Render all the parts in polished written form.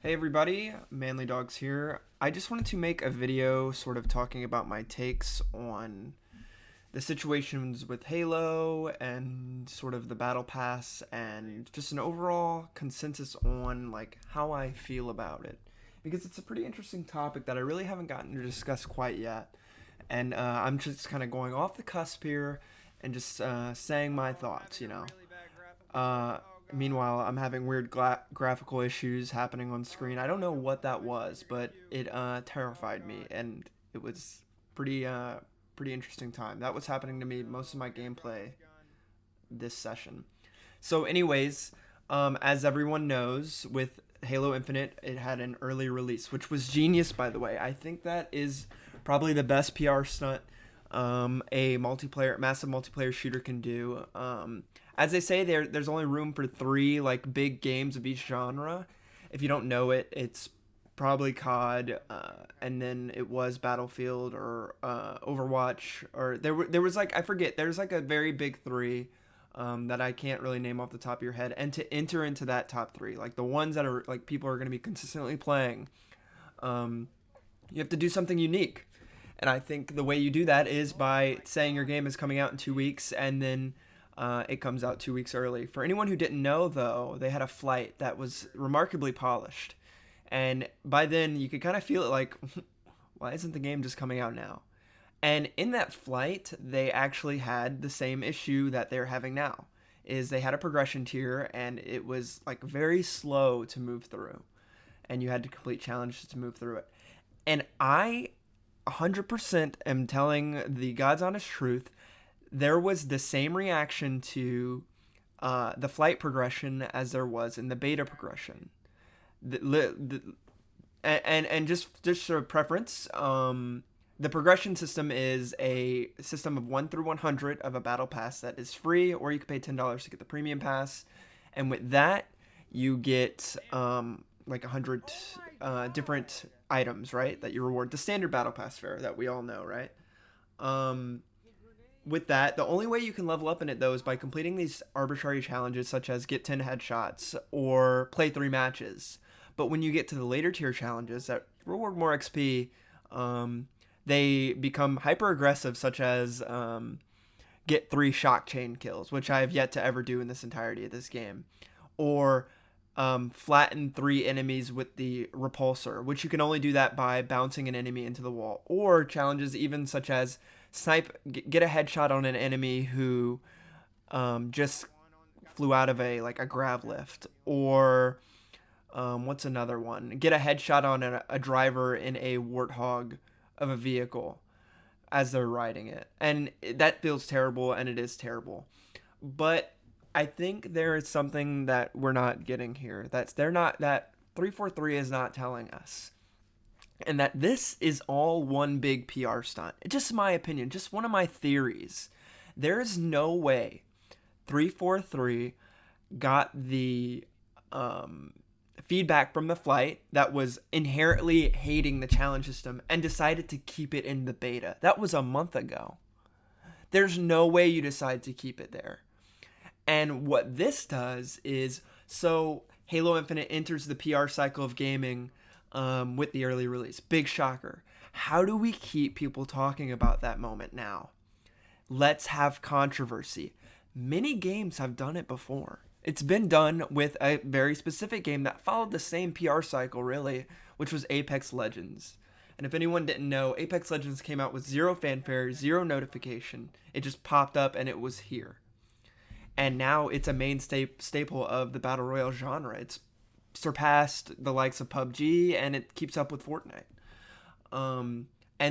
Hey everybody, Manlydawgs here. I just wanted to make a video sort of talking about my takes on the situations with Halo and sort of the Battle Pass and just an overall consensus on like how I feel about it. Because it's a pretty interesting topic that I really haven't gotten to discuss quite yet. And I'm just kind of going off the cusp here and just saying my thoughts. Uh, Meanwhile, I'm having weird graphical issues happening on screen. I don't know what that was, but it terrified me, and it was pretty interesting time. That was happening to me most of my gameplay this session. So, anyways, as everyone knows, with Halo Infinite, it had an early release, which was genius, by the way. I think that is probably the best PR stunt a massive multiplayer shooter can do. As they say, there's only room for three like big games of each genre. If you don't know it, it's probably COD, and then it was Battlefield or Overwatch, or there was like I forget. There's like a very big three that I can't really name off the top of your head. And to enter into that top three, like the ones that are like people are going to be consistently playing, um, you have to do something unique. And I think the way you do that is by saying your game is coming out in 2 weeks and then it comes out 2 weeks early. For anyone who didn't know, though, they had a flight that was remarkably polished. And by then, you could kind of feel it like, why isn't the game just coming out now? And in that flight, they actually had the same issue that they're having now. Is they had a progression tier and it was like very slow to move through. And you had to complete challenges to move through it. And I 100% am telling the God's honest truth. There was the same reaction to the flight progression as there was in the beta progression. And just sort of preference, the progression system is a system of 1 through 100 of a battle pass that is free, or you can pay $10 to get the premium pass. And with that, you get like 100 different items, right? That you reward the standard battle pass fare that we all know, right? Um, with that, the only way you can level up in it though is by completing these arbitrary challenges such as get 10 headshots or play 3 matches. But when you get to the later tier challenges that reward more XP, they become hyper aggressive, such as get 3 shock chain kills, which I have yet to ever do in this entirety of this game, or flatten 3 enemies with the repulsor, which you can only do that by bouncing an enemy into the wall, or challenges even such as get a headshot on an enemy who just flew out of a grav lift, or what's another one? Get a headshot on a driver in a warthog of a vehicle as they're riding it, and that feels terrible, and it is terrible. But I think there is something that we're not getting here. That 343 is not telling us, and that this is all one big PR stunt. It's just my opinion, just one of my theories. There is no way 343 got the feedback from the flight that was inherently hating the challenge system and decided to keep it in the beta. That was a month ago. There's no way you decide to keep it there. And what this does is, so Halo Infinite enters the PR cycle of gaming with the early release. Big shocker. How do we keep people talking about that moment now? Let's have controversy. Many games have done it before. It's been done with a very specific game that followed the same PR cycle, really, which was Apex Legends. And if anyone didn't know, Apex Legends came out with zero fanfare, zero notification. It just popped up and it was here. And now it's a main staple of the Battle Royale genre. It's surpassed the likes of PUBG, and it keeps up with Fortnite. And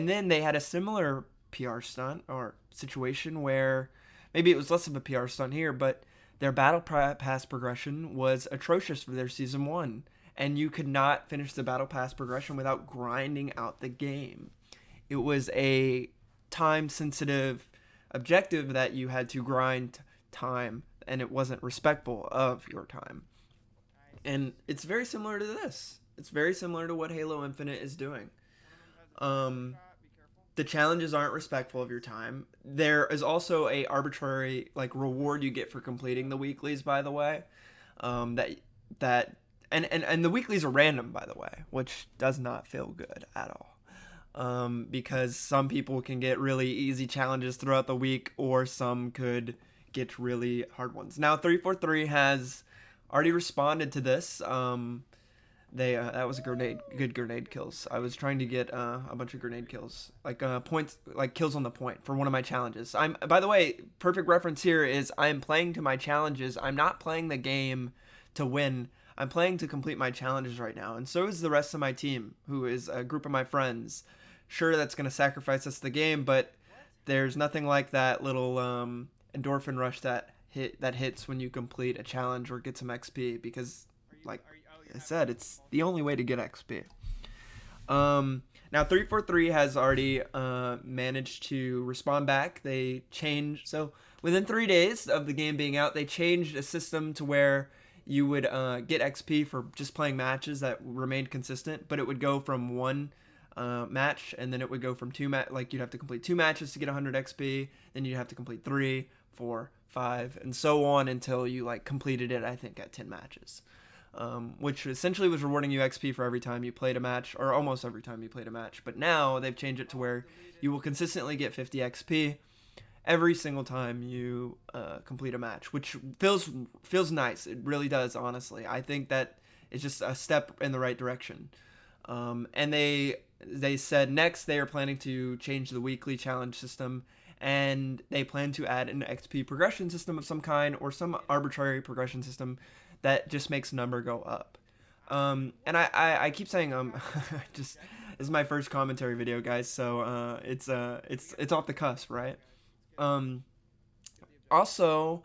then they had a similar PR stunt or situation where maybe it was less of a PR stunt here, but their Battle Pass progression was atrocious for their Season 1. And you could not finish the Battle Pass progression without grinding out the game. It was a time-sensitive objective that you had to grind time, and it wasn't respectful of your time. And it's very similar to this. It's very similar to what Halo Infinite is doing. The challenges aren't respectful of your time. There is also a arbitrary like reward you get for completing the weeklies, by the way, that and the weeklies are random, by the way, which does not feel good at all. Because some people can get really easy challenges throughout the week, or some could get really hard ones. Now, 343 has already responded to this. They that was a good grenade kills. I was trying to get a bunch of grenade kills, like points, like kills on the point for one of my challenges. By the way, perfect reference here is I am playing to my challenges. I'm not playing the game to win. I'm playing to complete my challenges right now, and so is the rest of my team, who is a group of my friends. Sure, that's gonna sacrifice us the game, but there's nothing like that little endorphin rush that hits when you complete a challenge or get some XP, because like I said, it's the only way to get XP. Now 343 has already managed to respond back. They changed, so within 3 days of the game being out, they changed a system to where you would get XP for just playing matches that remained consistent, but it would go from one match, and then it would go from like you'd have to complete 2 matches to get 100 XP, then you'd have to complete 3, 4, 5, and so on until you like completed it, I think, at 10 matches. Which essentially was rewarding you XP for every time you played a match, or almost every time you played a match. But now they've changed it to where you will consistently get 50 XP every single time you complete a match, which feels nice. It really does, honestly. I think that it's just a step in the right direction. And they said next they are planning to change the weekly challenge system, and they plan to add an XP progression system of some kind, or some arbitrary progression system that just makes number go up. And I keep saying just this is my first commentary video, guys, so it's off the cusp, right? Also,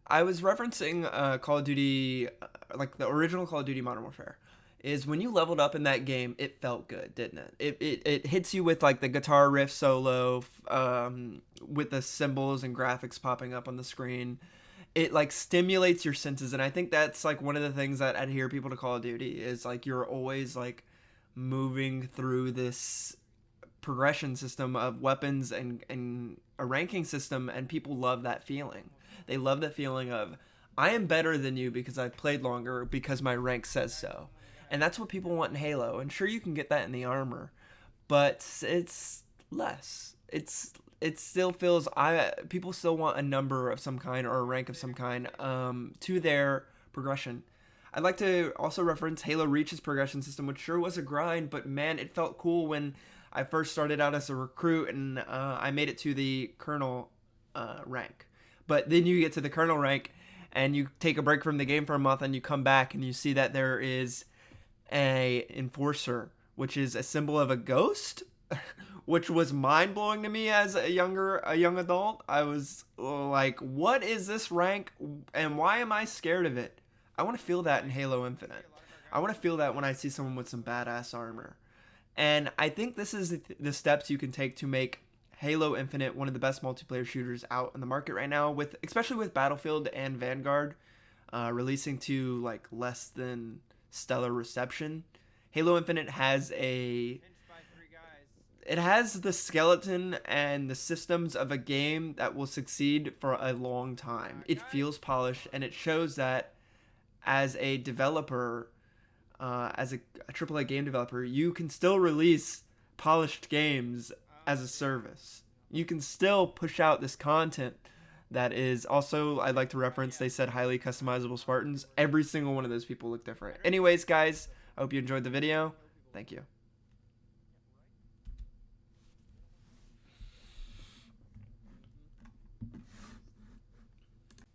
I was referencing Call of Duty, like the original Call of Duty Modern Warfare. Is when you leveled up in that game, it felt good, didn't it? It hits you with like the guitar riff solo, with the symbols and graphics popping up on the screen. It like stimulates your senses, and I think that's like one of the things that adhere people to Call of Duty is like you're always like moving through this progression system of weapons and a ranking system, and people love that feeling. They love the feeling of I am better than you because I've played longer, because my rank says so. And that's what people want in Halo. And sure, you can get that in the armor, but it's less. It still feels people still want a number of some kind, or a rank of some kind to their progression. I'd like to also reference Halo Reach's progression system, which sure was a grind, but man, it felt cool when I first started out as a recruit and I made it to the Colonel rank. But then you get to the Colonel rank and you take a break from the game for a month, and you come back and you see that there is a Enforcer, which is a symbol of a ghost, which was mind-blowing to me as a young adult. I was like, what is this rank, and why am I scared of it? I want to feel that in Halo Infinite. I want to feel that when I see someone with some badass armor. And I think this is the steps you can take to make Halo Infinite one of the best multiplayer shooters out in the market right now, especially with Battlefield and Vanguard releasing to like less than stellar reception. Halo Infinite has the skeleton and the systems of a game that will succeed for a long time. It feels polished, and it shows that as a developer, as a AAA game developer, you can still release polished games as a service. You can still push out this content that is also, I'd like to reference, they said highly customizable Spartans. Every single one of those people look different. Anyways, guys, I hope you enjoyed the video. Thank you.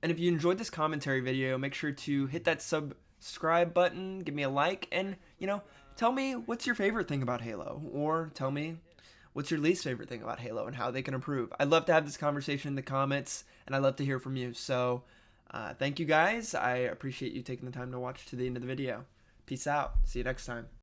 And if you enjoyed this commentary video, make sure to hit that subscribe button, give me a like, and, tell me what's your favorite thing about Halo, or tell me what's your least favorite thing about Halo and how they can improve. I'd love to have this conversation in the comments, and I'd love to hear from you. So thank you guys. I appreciate you taking the time to watch to the end of the video. Peace out. See you next time.